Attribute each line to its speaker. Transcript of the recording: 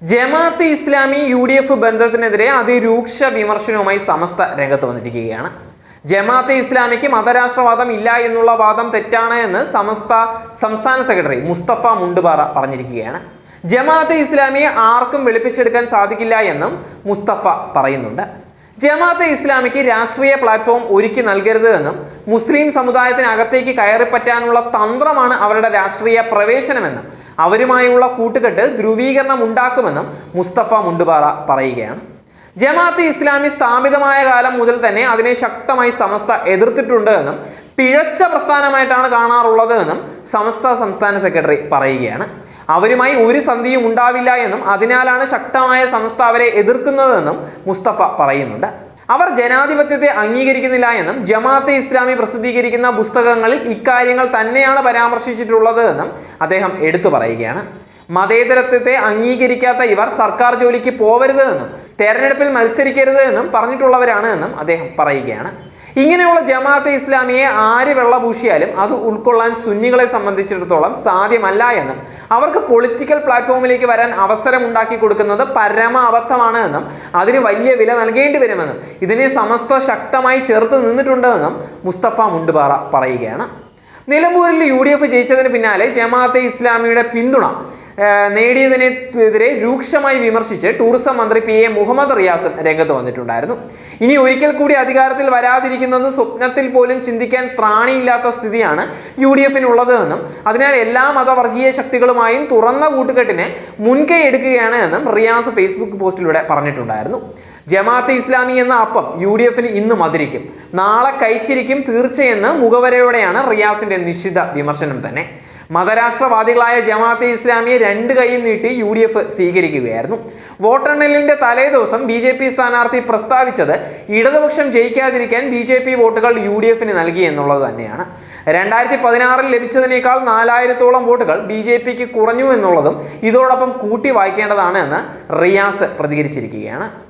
Speaker 1: Jamaat-e Islami UDF ബന്ധത്തിനെതിരെ അതിരൂക്ഷ വിമർശനവുമായി സമസ്ത രംഗത്ത് വന്നിരിക്കുകയാണ്. ജമാഅത്തെ ഇസ്ലാമിക്ക് മതരാഷ്ട്രവാദം ഇല്ല എന്നുള്ള വാദം തെറ്റാണ് എന്ന് സമസ്ത സംസ്ഥാന സെക്രട്ടറി മുസ്തഫ മുണ്ടുപാറ പറഞ്ഞിരിക്കുകയാണ്. ജമാഅത്തെ ഇസ്ലാമിയെ ആർക്കും വെളുപ്പിച്ചെടുക്കാൻ സാധിക്കില്ല എന്നും മുസ്തഫ പറയുന്നുണ്ട്. ജമാഅത്തെ ഇസ്ലാമിക്ക് രാഷ്ട്രീയ പ്ലാറ്റ്ഫോം ഒരുക്കി നൽകരുത് എന്നും മുസ്ലിം സമുദായത്തിനകത്തേക്ക് കയറിപ്പറ്റാനുള്ള തന്ത്രമാണ് അവരുടെ രാഷ്ട്രീയ പ്രവേശനമെന്നും അവരുമായുള്ള കൂട്ടുകെട്ട് ധ്രുവീകരണം ഉണ്ടാക്കുമെന്നും മുസ്തഫ മുണ്ടുപാറ പറയുകയാണ്. ജമാഅത്തെ ഇസ്ലാമി സ്ഥാപിതമായ കാലം മുതൽ തന്നെ അതിനെ ശക്തമായി സമസ്ത എതിർത്തിട്ടുണ്ട് എന്നും പിഴച്ച പ്രസ്ഥാനമായിട്ടാണ് കാണാറുള്ളത് എന്നും സമസ്ത സംസ്ഥാന സെക്രട്ടറി പറയുകയാണ്. അവരുമായി ഒരു സന്ധിയും ഉണ്ടാവില്ല എന്നും അതിനാലാണ് ശക്തമായ സമസ്ത അവരെ എതിർക്കുന്നതെന്നും മുസ്തഫ പറയുന്നുണ്ട്. അവർ ജനാധിപത്യത്തെ അംഗീകരിക്കുന്നില്ല എന്നും ജമാഅത്തെ ഇസ്ലാമി പ്രസിദ്ധീകരിക്കുന്ന പുസ്തകങ്ങളിൽ ഇക്കാര്യങ്ങൾ തന്നെയാണ് പരാമർശിച്ചിട്ടുള്ളത് എന്നും അദ്ദേഹം എടുത്തു പറയുകയാണ്. മതേതരത്വത്തെ അംഗീകരിക്കാത്ത ഇവർ സർക്കാർ ജോലിക്ക് പോവരുത് എന്നും തെരഞ്ഞെടുപ്പിൽ മത്സരിക്കരുത് എന്നും പറഞ്ഞിട്ടുള്ളവരാണ് എന്നും അദ്ദേഹം പറയുകയാണ്. ഇങ്ങനെയുള്ള ജമാഅത്തെ ഇസ്ലാമിയെ ആര് വെള്ളപൂശിയാലും അത് ഉൾക്കൊള്ളാൻ സുന്നികളെ സംബന്ധിച്ചിടത്തോളം സാധ്യമല്ല എന്നും അവർക്ക് പൊളിറ്റിക്കൽ പ്ലാറ്റ്ഫോമിലേക്ക് വരാൻ അവസരം ഉണ്ടാക്കി കൊടുക്കുന്നത് പരമ അബദ്ധമാണ് എന്നും അതിന് വലിയ വില നൽകേണ്ടി വരുമെന്നും ഇതിനെ സമസ്ത ശക്തമായി ചേർത്ത് നിന്നിട്ടുണ്ട് എന്നും മുസ്തഫ മുണ്ടുപാറ പറയുകയാണ്. നിലമ്പൂരിൽ UDF ജയിച്ചതിന് പിന്നാലെ ജമാഅത്തെ ഇസ്ലാമിയുടെ പിന്തുണ നേടിയതിനെതിരെ രൂക്ഷമായി വിമർശിച്ച് ടൂറിസം മന്ത്രി PA മുഹമ്മദ് റിയാസ് രംഗത്ത് വന്നിട്ടുണ്ടായിരുന്നു. ഇനി ഒരിക്കൽ കൂടി അധികാരത്തിൽ വരാതിരിക്കുന്നത് സ്വപ്നത്തിൽ പോലും ചിന്തിക്കാൻ ത്രാണിയില്ലാത്ത സ്ഥിതിയാണ് UDFനുള്ളത് എന്നും അതിനാൽ എല്ലാ മതവർഗീയ ശക്തികളുമായും തുറന്ന കൂട്ടുകെട്ടിന് മുൻകൈ എടുക്കുകയാണ് എന്നും റിയാസ് ഫേസ്ബുക്ക് പോസ്റ്റിലൂടെ പറഞ്ഞിട്ടുണ്ടായിരുന്നു. ജമാഅത്തെ ഇസ്ലാമി എന്ന അപ്പം UDFന് ഇന്ന് മധുരിക്കും, നാളെ കഴിച്ചിരിക്കും തീർച്ചയെന്ന് മുഖവരയോടെയാണ് റിയാസിന്റെ നിശ്ചിത വിമർശനം തന്നെ. മതരാഷ്ട്രവാദികളായ ജമാഅത്തെ ഇസ്ലാമിയെ രണ്ട് കൈയും നീട്ടി UDF സ്വീകരിക്കുകയായിരുന്നു. വോട്ടെണ്ണലിന്റെ തലേ ദിവസം BJP സ്ഥാനാർത്ഥി പ്രസ്താവിച്ചത് ഇടതുപക്ഷം ജയിക്കാതിരിക്കാൻ BJP വോട്ടുകൾ UDFന് നൽകി എന്നുള്ളത് തന്നെയാണ്. 2016 ലഭിച്ചതിനേക്കാൾ 4000-ഓളം വോട്ടുകൾ BJPക്ക് കുറഞ്ഞു എന്നുള്ളതും ഇതോടൊപ്പം കൂട്ടി വായിക്കേണ്ടതാണ് എന്ന് റിയാസ് പ്രതികരിച്ചിരിക്കുകയാണ്.